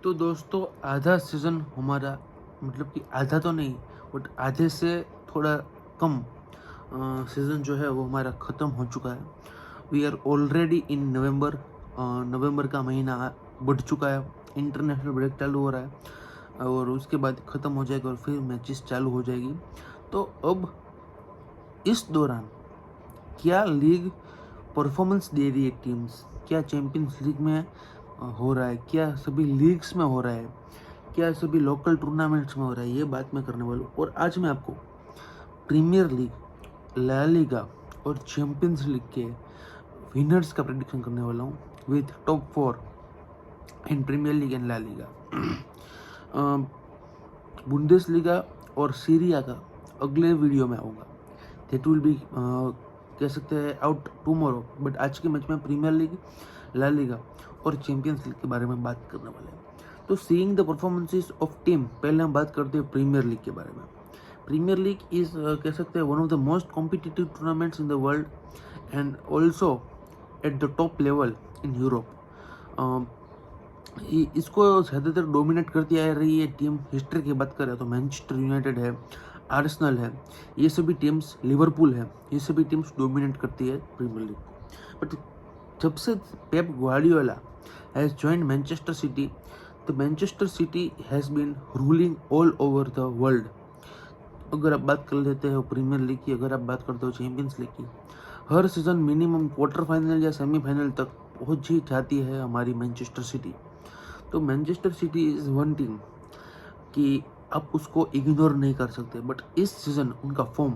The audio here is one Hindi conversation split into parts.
तो दोस्तों आधा सीज़न हमारा मतलब कि आधा तो नहीं बट आधे से थोड़ा कम सीज़न जो है वो हमारा ख़त्म हो चुका है। वी आर ऑलरेडी इन नवंबर। नवंबर का महीना बढ़ चुका है, इंटरनेशनल ब्रेक चालू हो रहा है और उसके बाद ख़त्म हो जाएगा और फिर मैचेस चालू हो जाएगी। तो अब इस दौरान क्या लीग परफॉर्मेंस दे रही है टीम्स, क्या चैम्पियंस लीग में हो रहा है, क्या सभी लीग्स में हो रहा है, क्या सभी लोकल टूर्नामेंट्स में हो रहा है, ये बात मैं करने वाला हूँ। और आज मैं आपको प्रीमियर लीग, ला लीगा और चैम्पियंस लीग के विनर्स का प्रेडिक्शन करने वाला हूँ with top 4 in Premier League and La Liga. Bundesliga और सीरिया का अगले वीडियो में आऊँगा। दैट विल बी कह सकते हैं आउट टुमारो, बट आज के मैच में प्रीमियर लीग, ला लीगा और चैम्पियंस लीग के बारे में बात करने वाले हैं। तो seeing the performances of team, पहले हम बात करते हैं प्रीमियर लीग के बारे में। प्रीमियर लीग इज कह सकते हैं one of the most competitive tournaments in the world and also at the top level in Europe. इसको ज़्यादातर डोमिनेट करती आ रही है टीम। हिस्ट्री की बात करें तो मैनचेस्टर यूनाइटेड है, आर्सेनल है, ये सभी टीम्स, लिवरपूल है, ये सभी टीम्स डोमिनेट करती है प्रीमियर लीग को। बट जब से Pep Guardiola has joined Manchester City, the Manchester City has been ruling all over the world. अगर आप बात कर लेते हो प्रीमियर लीग की, अगर आप बात करते हो चैम्पियंस लीग की, हर सीज़न मिनिमम क्वार्टर फाइनल या सेमीफाइनल तक पहुंच ही जाती है हमारी मैनचेस्टर सिटी। तो Manchester city is one team कि आप उसको इग्नोर नहीं कर सकते। बट इस सीज़न उनका form,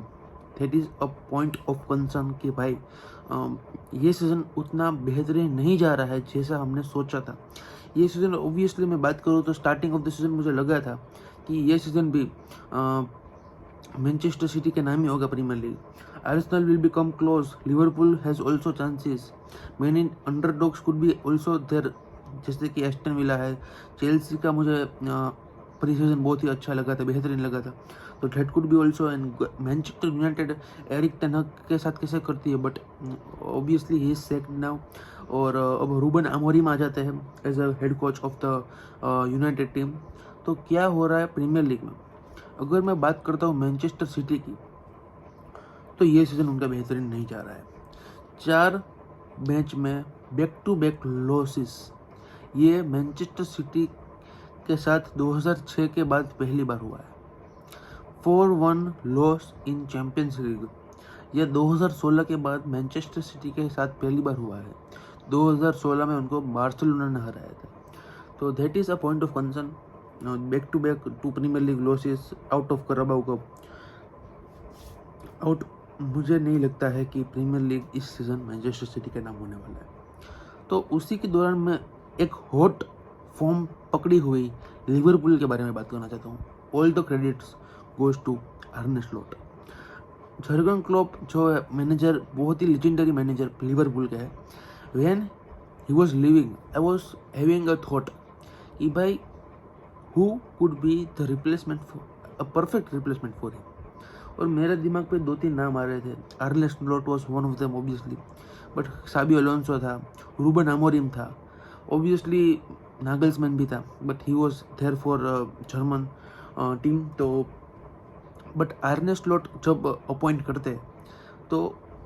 that is a point of concern कि भाई ये सीज़न उतना बेहतरीन नहीं जा रहा है जैसा हमने सोचा था। ये सीज़न ऑब्वियसली मैं बात करूँ तो स्टार्टिंग ऑफ द सीज़न मुझे लगा था कि ये सीज़न भी मैनचेस्टर सिटी के नाम ही होगा Premier League. Arsenal will become close, Liverpool has also chances, many underdogs could be also there, जैसे कि एस्टन विला है, चेल्सी का मुझे प्री सीजन बहुत ही अच्छा लगा था, बेहतरीन लगा था। तो that could be also. And Manchester United Erik ten Hag के साथ कैसे करती है, but obviously he is sacked now. और अब रूबन अमोरिम आ जाते हैं as a head coach of the United team. तो क्या हो रहा है प्रीमियर लीग में, अगर मैं बात करता हूँ मैनचेस्टर सिटी की, तो ये सीज़न उनका बेहतरीन नहीं जा रहा है। 4 मैच में बैक टू बैक लॉसेस, ये मैनचेस्टर सिटी के साथ 2006 के बाद पहली बार हुआ है। 4-1 लॉस इन चैम्पियंस लीग, यह 2016 के बाद मैनचेस्टर सिटी के साथ पहली बार हुआ है। 2016 में उनको बार्सिलोना ने हराया था। तो that is a point of concern. Back to back 2 Premier League losses, out of Carabao Cup, out. मुझे नहीं लगता है कि प्रीमियर लीग इस सीज़न मैनचेस्टर सिटी के नाम होने वाला है। तो उसी के दौरान मैं एक हॉट फॉर्म पकड़ी हुई लिवरपूल के बारे में बात करना चाहता हूँ। All the credits goes to Arne Slot. Jurgen Klopp जो है मैनेजर, बहुत ही लेजेंडरी मैनेजर लिवरपूल का है। When he was living, I was having a thought कि भाई who could be the replacement for, a perfect replacement for him. और मेरे दिमाग पे 2-3 नाम आ रहे थे। Arne Slot was one of them obviously, but Xabi Alonso था, रूबन अमोरिम था, ऑब्वियसली नागल्समैन भी था, but he was there for German team. तो बट आर्ने स्लॉट जब अपॉइंट करते तो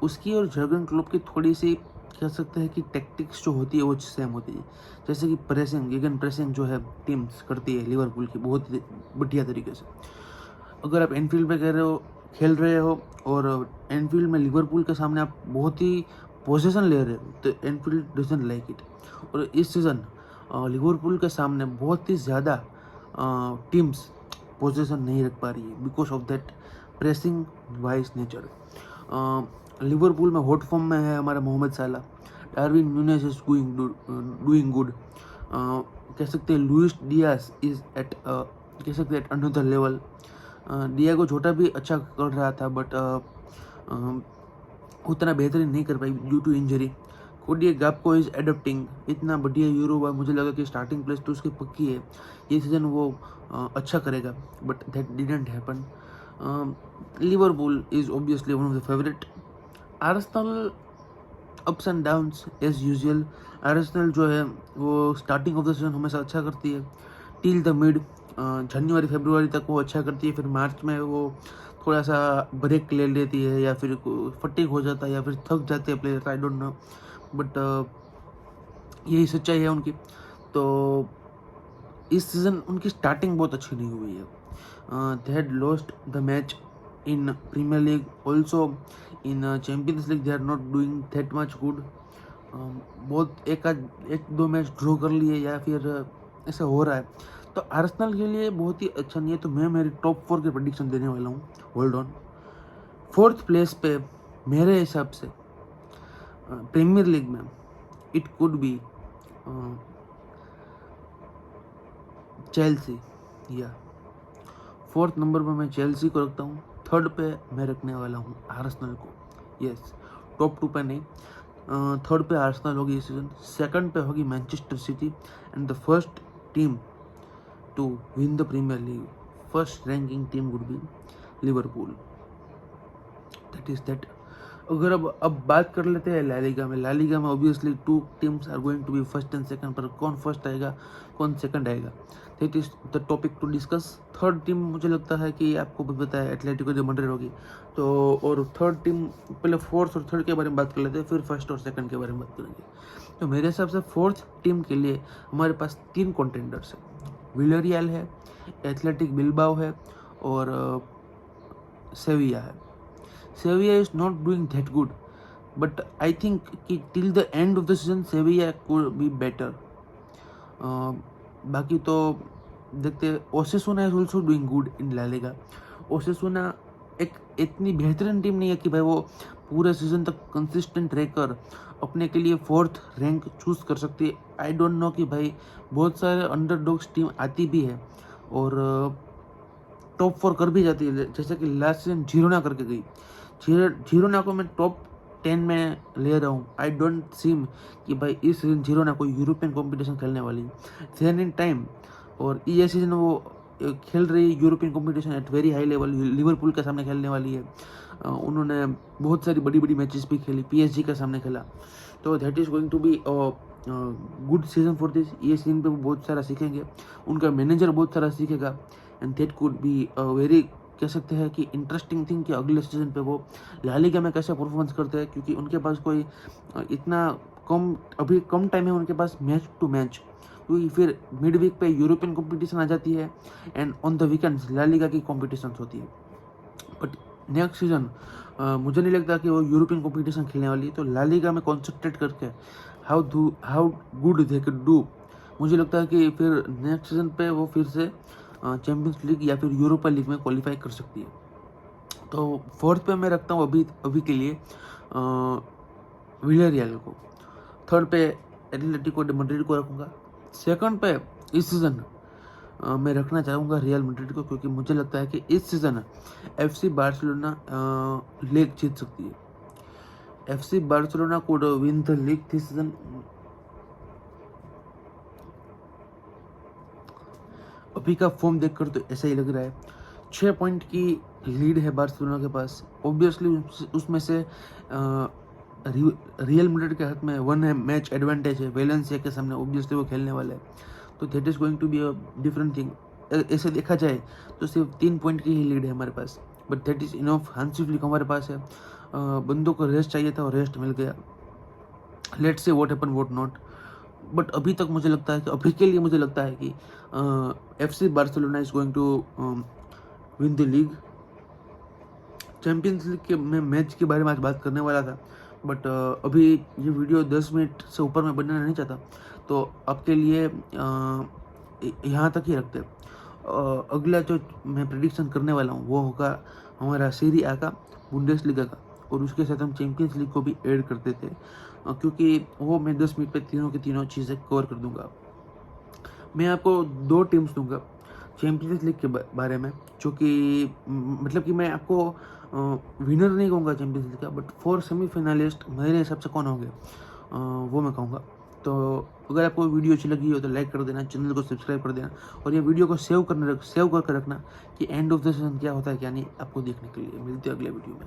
उसकी और जर्गन क्लॉप की थोड़ी सी कह सकते हैं कि टैक्टिक्स जो होती है वो सेम होती है। जैसे कि प्रेसिंग, गेगन प्रेसिंग जो है टीम्स करती है लिवरपूल की बहुत ही बढ़िया तरीके से। अगर आप एनफील्ड पे कह रहे हो, खेल रहे हो और एनफील्ड में लिवरपूल के सामने आप बहुत ही पोजीशन ले रहे हो, तो एनफील्ड डजंट लाइक इट। और इस सीज़न लिवरपूल के सामने बहुत ही ज़्यादा टीम्स पोजीशन नहीं रख पा रही है because of that pressing wise nature. Liverpool में हॉट फॉर्म में है हमारा मोहम्मद साला, Darwin newness is doing good. कह सकते हैं लुइस डियास इज एट कह सकते हैं एट अनदर लेवल। डियागो छोटा भी अच्छा कर रहा था, बट उतना बेहतरीन नहीं कर पाई due to injury. Cody Gakpo is adapting, इतना बढ़िया यूरो हुआ, मुझे लगा कि स्टार्टिंग प्लेस तो उसकी पक्की है, ये सीज़न वो अच्छा करेगा, but that didn't happen. Liverpool is obviously one of the favourite. Arsenal ups and downs as usual. Arsenal जो है वो स्टार्टिंग ऑफ द सीजन हमेशा अच्छा करती है, टिल द मिड जनवरी फरवरी तक वो अच्छा करती है, फिर मार्च में वो थोड़ा सा ब्रेक ले लेती है या फिर फटीग हो जाता है या फिर थक जाते हैं players, I don't know, but यही सच्चाई है उनकी। तो इस सीज़न उनकी स्टार्टिंग बहुत अच्छी नहीं हुई है। They had lost the match in Premier League, also in Champions League they are not doing that much good. बहुत एक दो मैच ड्रॉ कर लिए या फिर ऐसा हो रहा है, तो आर्सेनल के लिए बहुत ही अच्छा नहीं है। तो मैं मेरी टॉप 4 की प्रेडिक्शन देने वाला हूँ। होल्ड ऑन, 4th प्लेस पे मेरे हिसाब से प्रीमियर लीग में इट कुड बी चेल्सी, या 4th नंबर पर मैं चेल्सी को रखता हूँ। 3rd पे मैं रखने वाला हूँ आर्सेनल को। यस, टॉप 2 पे नहीं, 3rd पे आर्सेनल होगी इस सीजन। 2nd पे होगी Manchester City and the first team to win the Premier League, first ranking team would be Liverpool. That is that. अगर अब बात कर लेते हैं ला लीगा में obviously 2 teams are going to be first and second, पर कौन फर्स्ट आएगा कौन सेकंड आएगा, that is the topic to discuss. 3rd team मुझे लगता है कि आपको भी पता है एटलेटिको दे मैड्रिड होगी, तो और 3rd टीम पहले 4th और 3rd के बारे में बात कर लेते हैं, फिर 1st और 2nd के बारे में बात करेंगे। तो मेरे हिसाब से 4th टीम के लिए हमारे पास 3 कंटेंडर्स है, विलेरियल है, एथलेटिक बिल्बाओ है और सेविया है। Sevilla is not doing that good, but I think कि till the end of the season Sevilla could be better. बाकी तो देखते हैं। Osasuna is also doing good in La Liga. Osasuna एक इतनी बेहतरीन टीम नहीं है कि भाई वो पूरे सीजन तक कंसिस्टेंट रहकर अपने के लिए 4th रैंक चूज कर सकती है। आई डोंट नो कि भाई बहुत सारे अंडरडॉग्स टीम आती भी है और टॉप 4 कर भी जाती है, जैसे कि लास्ट सीजन जीरोना करके गई। जीरोना को मैं टॉप 10 में ले रहा हूँ। आई डोंट सीम कि भाई इस सीजन जीरोना कोई यूरोपियन कंपटीशन खेलने वाली है इन टाइम, और ये सीजन वो खेल रही European competition at very high level, Liverpool के सामने खेलने वाली है। उन्होंने बहुत सारी बड़ी बड़ी मैचेस भी खेली, PSG के सामने खेला, तो that is going to be good season for this. ये सीजन पे वो बहुत सारा सीखेंगे, उनका मैनेजर बहुत सारा सीखेगा, and that could be very कह सकते हैं कि इंटरेस्टिंग थिंग कि अगले सीजन पे वो ला लीगा में कैसे परफॉर्मेंस करते हैं, क्योंकि उनके पास कोई इतना अभी कम टाइम है उनके पास मैच टू मैच, क्योंकि फिर मिड वीक पे यूरोपियन कंपटीशन आ जाती है and on the weekends La Liga की कंपटीशन होती है। बट नेक्स्ट सीजन मुझे नहीं लगता कि वो यूरोपियन कंपटीशन खेलने वाली है, तो ला लीगा में कॉन्सेंट्रेट करके how good they can do, मुझे लगता है कि फिर नेक्स्ट सीजन पे वो फिर से चैम्पियंस लीग या फिर यूरोपा लीग में क्वालिफाई कर सकती है। तो 4th पे मैं रखता हूँ अभी के लिए विलेरियल को। 3rd पे एटलेटिको दे मैड्रिड को रखूँगा। 2nd पे इस सीज़न मैं रखना चाहूँगा रियल मैड्रिड को, क्योंकि मुझे लगता है कि इस सीज़न FC बार्सिलोना लीग जीत सकती है। FC Barcelona could win the league this season. अभी का फॉर्म देखकर तो ऐसा ही लग रहा है। 6 पॉइंट की लीड है बार्सिलोना के पास। ऑब्वियसली उसमें से रियल मैड्रिड के हाथ में 1 मैच एडवांटेज है वेलेंसिया के सामने, ऑब्वियसली वो खेलने वाला है, तो that is going to be a different thing. ऐसे देखा जाए तो सिर्फ 3 पॉइंट की ही लीड है हमारे पास, but that is enough. Hansi Flick हमारे पास है, बंदों को रेस्ट चाहिए था और रेस्ट मिल गया। Let's say what happen what not, but अभी तक मुझे लगता है कि अभी के लिए मुझे लगता है कि FC Barcelona is going to win the league. Champions League के मैं मैच के बारे में आज बात करने वाला था, बट अभी ये वीडियो 10 मिनट से ऊपर में बनाना नहीं चाहता, तो आपके लिए यहाँ तक ही रखते हैं। अगला जो मैं प्रेडिक्शन करने वाला हूँ वो होगा हमारा सीरी आ का, बुंडेसलीगा का, और उसके साथ हम चैम्पियंस लीग को भी ऐड करते थे, क्योंकि वो मैं 10 मिनट पे तीनों की तीनों चीज़ें कवर कर दूंगा। मैं आपको 2 टीम्स दूंगा चैम्पियंस लीग के बारे में, जो कि मतलब कि मैं आपको विनर नहीं कहूँगा चैम्पियंस लीग का, बट 4 सेमीफाइनलिस्ट मेरे हिसाब से कौन होंगे वो मैं कहूँगा। तो अगर आपको वीडियो अच्छी लगी हो तो लाइक कर देना, चैनल को सब्सक्राइब कर देना, और ये वीडियो को सेव करके रखना कि एंड ऑफ द सीजन क्या होता है क्या नहीं, आपको देखने के लिए। मिलते हैं अगले वीडियो में।